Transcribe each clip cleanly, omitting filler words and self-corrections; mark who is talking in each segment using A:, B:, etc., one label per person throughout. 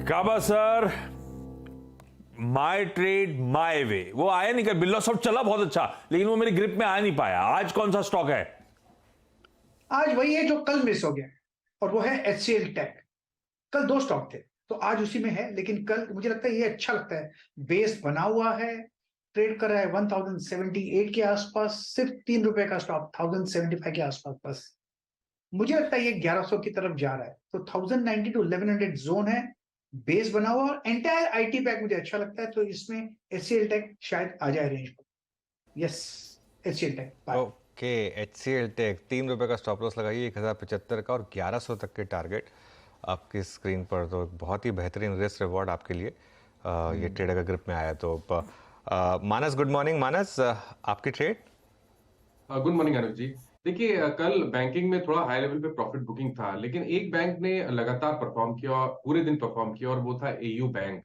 A: Kaaba sir, my trade my way वो आया नहीं, कर बिल्ला सब चला बहुत अच्छा, लेकिन वो मेरी ग्रिप में आ नहीं पाया। आज कौन सा स्टॉक है?
B: आज वही है जो कल मिस हो गया और वो है एचसीएल टेक। कल दो स्टॉक थे तो आज उसी में है, लेकिन कल मुझे लगता है ये अच्छा लगता है। बेस बना हुआ है, ट्रेड कर रहा है 1078 के आसपास, सिर्फ ₹3 का स्टॉक 1075 के आसपास। बस मुझे लगता है ये 1100 की तरफ जा रहा है, तो 1090 टू 1100 जोन है। बेस बना हुआ और एंटायर आईटी पैक मुझे अच्छा लगता है, तो इसमें एचसीएल टेक शायद आ जाए रेंज पर। Yes, HCL tech.
C: Okay, HCL tech ₹3 का स्टॉप लॉस लगाइए 1075 का और 1100 तक के टारगेट आपकी स्क्रीन पर। तो बहुत ही बेहतरीन रिस्क रिवॉर्ड आपके लिए ये ट्रेड अगर ग्रिप में आया तो। मानस, गुड मॉर्निंग। मानस, आपकी trade?
D: Good morning Anuj ji. देखिए, कल बैंकिंग में थोड़ा हाई लेवल पे प्रॉफिट बुकिंग था, लेकिन एक बैंक ने लगातार परफॉर्म किया और पूरे दिन परफॉर्म किया, और वो था एयू बैंक।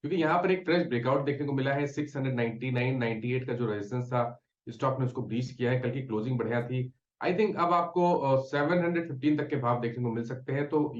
D: क्योंकि यहाँ पर एक फ्रेश ब्रेकआउट देखने को मिला है। 699-98 का जो रेजिस्टेंस था, स्टॉक ने उसको ब्रीच किया है। कल की क्लोजिंग बढ़िया थी। आई थिंक अब आपको 715 तक के भाव देखने को मिल सकते हैं, तो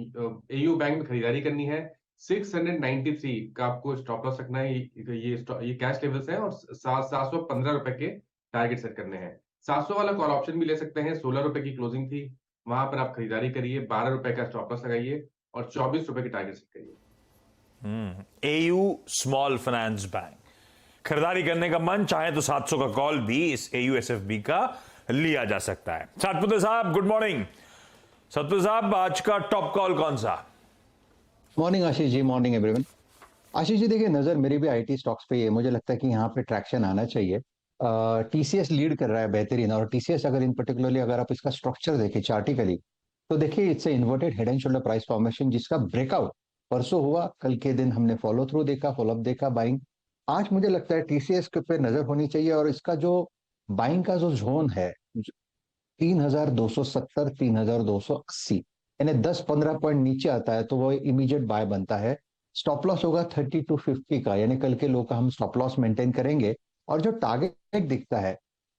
D: एयू बैंक में खरीदारी करनी है। 693 का आपको स्टॉप लॉस रखना है। ये कैश लेवल्स है, और 715 रुपए के टारगेट सेट करने हैं। 700 वाला कॉल ऑप्शन भी ले सकते हैं। 16 रुपए की क्लोजिंग थी, वहां पर आप खरीदारी करिए। 12 रुपए का स्टॉप लॉस लगाइए और 24 रुपए की टारगेट सेट करिए।
A: एयू स्मॉल फाइनेंस बैंक, खरीदारी करने का मन चाहे तो 700 का कॉल भी इस एयू एसएफबी का लिया जा सकता है। सतपुते साहब, गुड मॉर्निंग। सतपुते साहब, आज का टॉप कॉल कौन सा?
E: Morning Ashish ji, morning everyone. Ashish ji देखिए, नजर मेरी भी आईटी स्टॉक्स पे है। मुझे लगता है कि यहाँ पे ट्रैक्शन आना चाहिए। टीसीएस लीड कर रहा है बेहतरीन, और टीसीएस अगर इन पर्टिकुलरली अगर आप इसका स्ट्रक्चर देखें चार्टिकली, तो देखिए it's a inverted head and shoulder price formation, जिसका ब्रेकआउट परसों हुआ। कल के दिन हमने फॉलो थ्रू देखा, फॉलोअप देखा, बाइंग। आज मुझे लगता है टीसीएस के पे नजर होनी चाहिए, और इसका जो बाइंग का जो जोन है 3270, 3280, यानी 10-15 पॉइंट नीचे आता है तो वो इमीडिएट बाय बनता है। स्टॉप लॉस होगा 3250 का, यानी कल के लो का हम स्टॉप लॉस मेंटेन करेंगे। और जो टारगेट दिखता है,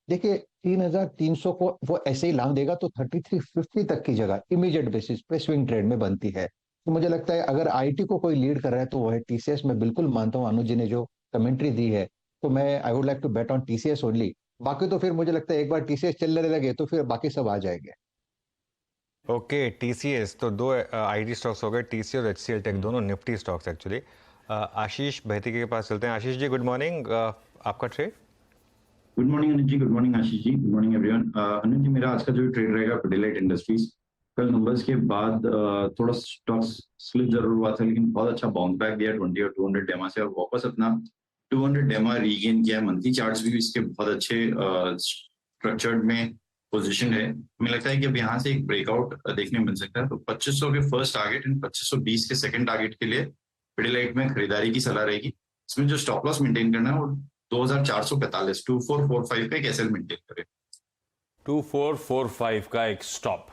E: देखिए 3300 को वो ऐसे ही लांग देगा, तो 3350 तक की जगह इमीडिएट बेसिस पे स्विंग ट्रेड में बनती है। तो मुझे लगता है अगर आईटी को कोई लीड कर रहा है तो वो है टीसीएस। मैं बिल्कुल मानता हूँ अनुज जी ने जो कमेंट्री दी है, तो मैं I would like to bet on TCS only. बाकी तो फिर मुझे लगता है एक बार टीसीएस चलने लगे तो फिर बाकी सब आ जाएंगे।
C: ओके, टीसीएस तो दो आईटी स्टॉक्स हो गए, टीसीएस और एचसीएल टेक, दोनों निफ्टी स्टॉक्स एक्चुअली। आशीष बहती के पास चलते हैं। Ashish ji, good morning. आपका trade?
F: Good morning Anuj ji, good morning Ashish जी, गुड मॉर्निंग एवरीवन। अनुज जी, मेरा आज का जो ट्रेड रहेगा पिडिलाइट इंडस्ट्रीज। कल नंबर्स के बाद थोड़ा स्टॉक स्लिप जरूर हुआ था, लेकिन बहुत अच्छा बाउंस बैक दिया 20 और 200 डेमा से, और वापस अपना 200 डेमा रीगेन किया। मंथली चार्ट्स भी इसके बहुत अच्छे स्ट्रक्चर्ड में पोजीशन है। मुझे लगता है कि अब यहाँ से एक ब्रेकआउट देखने मिल सकता है, तो 2500 के फर्स्ट टारगेट एंड 2520 के सेकंड टारगेट के लिए पिडिलाइट में खरीदारी की सलाह रहेगी। इसमें जो स्टॉप लॉस मेंटेन करना है वो 2445, 2445 का एक एसएल मेंटेन करें।
A: 2445 का एक स्टॉप।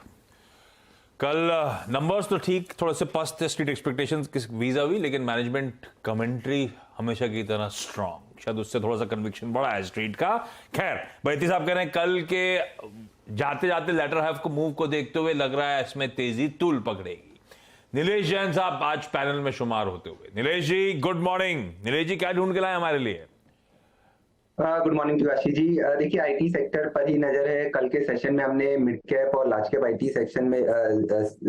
A: कल नंबर्स तो ठीक, थोड़े से पस्त थे स्ट्रीट एक्सपेक्टेशंस के वीजा भी, लेकिन मैनेजमेंट कमेंट्री हमेशा की तरह स्ट्रांग, शायद उससे थोड़ा सा कन्विक्शन बढ़ा है स्ट्रीट का। खैर, बैती साहब कह रहे हैं कल के जाते जाते लेटर हाफ को मूव को देखते हुए लग रहा है इसमें तेजी तूल पकड़ेगी। नीलेश जैन साहब आज पैनल में शुमार होते हुए। नीलेश जी, गुड मॉर्निंग। नीलेश जी, क्या ढूंढ के लाए हमारे लिए?
G: Good morning to Ashish ji. देखिए, आईटी सेक्टर पर ही नजर है। कल के सेशन में हमने मिड कैप और लार्ज कैप आईटी सेक्शन में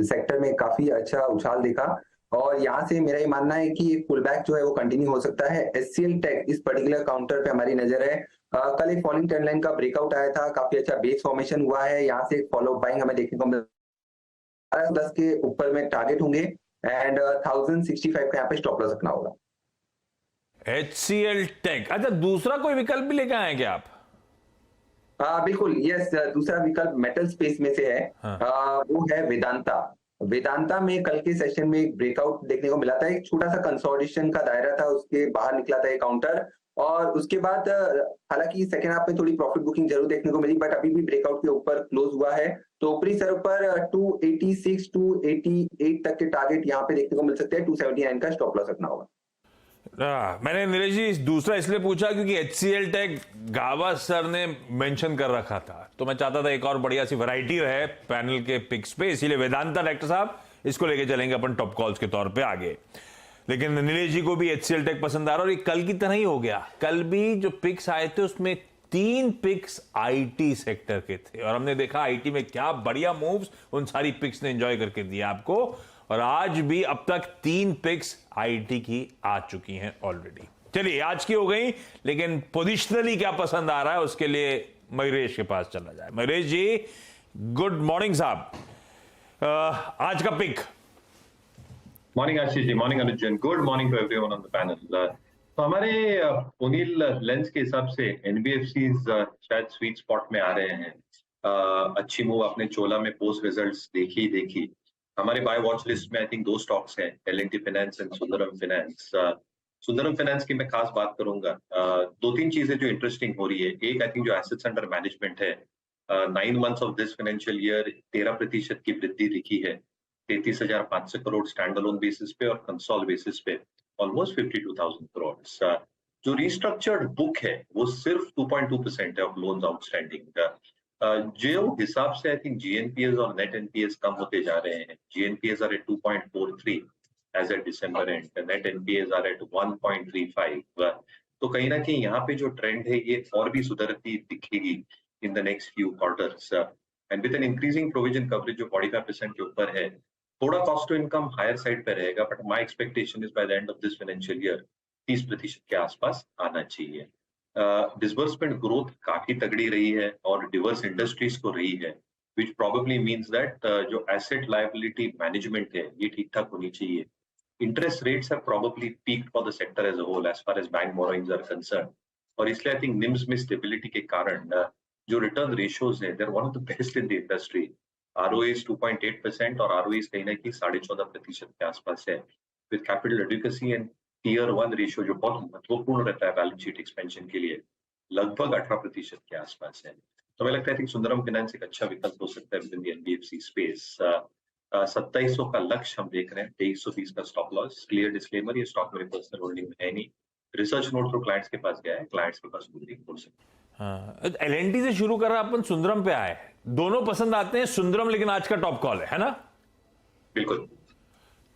G: सेक्टर में काफी अच्छा उछाल देखा, और यहाँ से मेरा ये मानना है कि पुल बैक जो है वो कंटिन्यू हो सकता है। एचसीएल टेक इस पर्टिकुलर काउंटर पे हमारी नजर है। कल एक फॉलिंग ट्रेंड लाइन का ब्रेकआउट आया था, काफी अच्छा बेस फॉर्मेशन हुआ है। यहाँ से फॉलो बाइंग हमें देखने को मिला। 10 के ऊपर में टारगेट होंगे एंड 1065 का यहाँ पे स्टॉप लॉस रखना होगा।
A: एचसीएल टेक, अच्छा दूसरा कोई विकल्प भी लेकर आए क्या आप?
G: बिल्कुल, यस। दूसरा विकल्प मेटल स्पेस में से है। वो है वेदांता। वेदांता में कल के सेशन में एक ब्रेकआउट देखने को मिला था, एक छोटा सा कंसोलिडेशन का दायरा था, उसके बाहर निकला था एक काउंटर, और उसके बाद हालांकि सेकेंड हाफ में थोड़ी प्रॉफिट बुकिंग जरूर देखने को मिली, बट अभी भी ब्रेकआउट के ऊपर क्लोज हुआ है। तो ऊपरी सर पर 286, 288 तक के टारगेट यहाँ पे देखने को मिल सकते हैं। 279 का स्टॉप लॉस रखना होगा।
A: मैंने नीरज जी दूसरा इसलिए पूछा क्योंकि एचसीएल टेक गावा सर ने मेंशन कर रखा था, तो मैं चाहता था एक और बढ़िया सी वैरायटी रहे पैनल के पिक्स पे, इसीलिए वेदांता डायरेक्टर साहब इसको लेके चलेंगे अपन टॉप कॉल्स के तौर पे आगे। लेकिन नीलेश जी को भी HCL टेक पसंद आ रहा है और ये कल की तरह ही हो गया। कल भी जो पिक्स आए थे उसमें 3 पिक्स आईटी सेक्टर के थे और हमने देखा आईटी में क्या बढ़िया मूव्स उन सारी पिक्स ने एंजॉय करके दिया आपको। और आज भी अब तक 3 पिक्स आईटी की आ चुकी हैं ऑलरेडी। चलिए आज की हो गई, लेकिन पोजिशनली क्या पसंद आ रहा है उसके लिए मयूरेश के पास चला जाए। मयूरेश जी गुड मॉर्निंग साहब, आज का पिक।
H: Morning Ashish ji, morning Anuj ji, good morning to everyone on the panel. तो हमारे ओनिल लेंस के हिसाब से एनबीएफसीज शायद स्वीट स्पॉट में आ रहे हैं। अच्छी मूव अपने चोला में पोस्ट रिजल्ट्स देखी। हमारे बाय वॉच लिस्ट में आई थिंक 2 स्टॉक्स हैं, L&T finance and Sundaram finance. Sundaram finance की मैं खास बात करूंगा, 2-3 चीजें जो इंटरेस्टिंग हो रही है। एक आई थिंक जो एसेट्स अंडर मैनेजमेंट है, 9 months of this financial year 13% की वृद्धि दिखी है, 33,500 करोड़ स्टैंड अलोन बेसिस पे और कंसोल बेसिस पे ऑलमोस्ट 52,000 करोड़। जो रिस्ट्रक्चर्ड बुक है वो सिर्फ 2.2% है ऑफ लोन्स आउटस्टैंडिंग। जो हिसाब से आई थिंक जीएनपीएस और नेट एनपीएस कम होते जा रहे हैं। GNPS are at 2.43 as at December end, net NPS are at 1.35। तो कहीं ना कहीं यहाँ पे जो ट्रेंड है ये और भी सुधरती दिखेगी in the next few quarters. And with an increasing provision coverage जो 45% के ऊपर है, थोड़ा cost to income higher side पे रहेगा, but my expectation is by the end of this financial year 30% के आसपास आना चाहिए। डिसबर्समेंट ग्रोथ काफी तगड़ी रही है और डिवर्स इंडस्ट्रीज को रही है, विच प्रोबेबली मीन्स दैट जो एसेट लायबिलिटी मैनेजमेंट है ये ठीक ठाक होनी चाहिए। Interest rates have probably peaked for the sector as a whole as far as bank borrowings are concern, और इसलिए आई थिंक निम्स में स्टेबिलिटी के कारण जो रिटर्न रेशियोज है, they are one of the best in the industry. ROA is 2.8% और ROE कहीं ना कहीं 14.5% के आसपास है, with capital adequacy and tear 1 ratio जो बहुत महत्वपूर्ण रहता है बैलेंस शीट एक्सपेंशन के लिए, लगभग 18% के आसपास है। तो हमें लगता है कि सुंदरम फाइनेंस एक अच्छा विकल्प हो सकता है with in the NBFC space. 2700 का लक्ष्य हम देख रहे हैं, 2320 का स्टॉप लॉस। क्लियर डिस्क्लेमर, ये स्टॉक मेरे पर्सनल होल्डिंग में है नहीं, रिसर्च नोट तो क्लाइंट्स के पास गया है, क्लाइंट्स के पास होल्डिंग हो सकती है।
A: हाँ, L&T से शुरू कर रहा अपन सुंदरम पे आए, दोनों पसंद आते हैं सुंदरम, लेकिन आज का टॉप कॉल है ना?
H: बिल्कुल।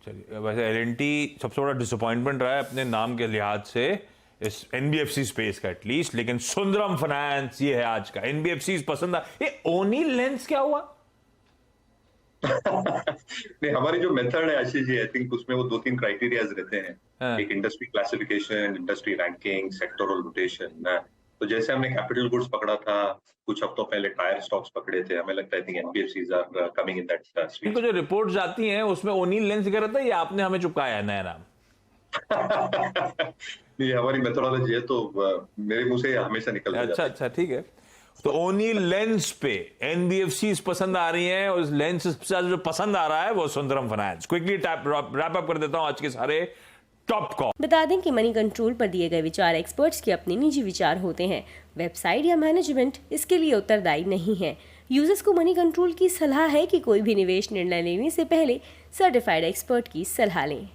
A: चलिए, वैसे L&T सबसे बड़ा डिसअपॉइंटमेंट रहा है अपने नाम के लिहाज से इस एनबीएफसी स्पेस का एटलीस्ट, लेकिन सुंदरम फाइनेंस ये है आज का। एनबीएफसी पसंद आ। ये ओनिल लेंस क्या हुआ?
H: नहीं, हमारी जो मेथड है आशीष जी, आई थिंक उसमें वो 2-3 क्राइटेरियाज रहते हैं। एक industry classification, industry ranking, sectoral rotation. तो जैसे हमने कैपिटल गुड्स पकड़ा था, कुछ हफ्तों पहले टायर स्टॉक्स पकड़े थे, हमें लगता है कि NBFCs are coming in that space.
A: इनको जो रिपोर्ट्स आती हैं उसमें ओनिल लेंस कह रहा था, ये आपने हमें चुपकाया है नया नाम?
H: ये हमारी मेथोडोलॉजी है, तो मेरे मुंह से हमेशा निकल जाता है।
A: अच्छा, ठीक है। तो ओनिल लेंस पे एनबीएफसी पसंद आ रही हैं और इस लेंस से जो पसंद आ रहा है वो Sundaram finance. Quickly wrap up कर देता हूं आज के सारे टॉप कॉल।
I: बता दें कि मनी कंट्रोल पर दिए गए विचार एक्सपर्ट्स के अपने निजी विचार होते हैं। वेबसाइट या मैनेजमेंट इसके लिए उत्तरदायी नहीं है। यूजर्स को मनी कंट्रोल की सलाह है कि कोई भी निवेश निर्णय लेने से पहले सर्टिफाइड एक्सपर्ट की सलाह लें।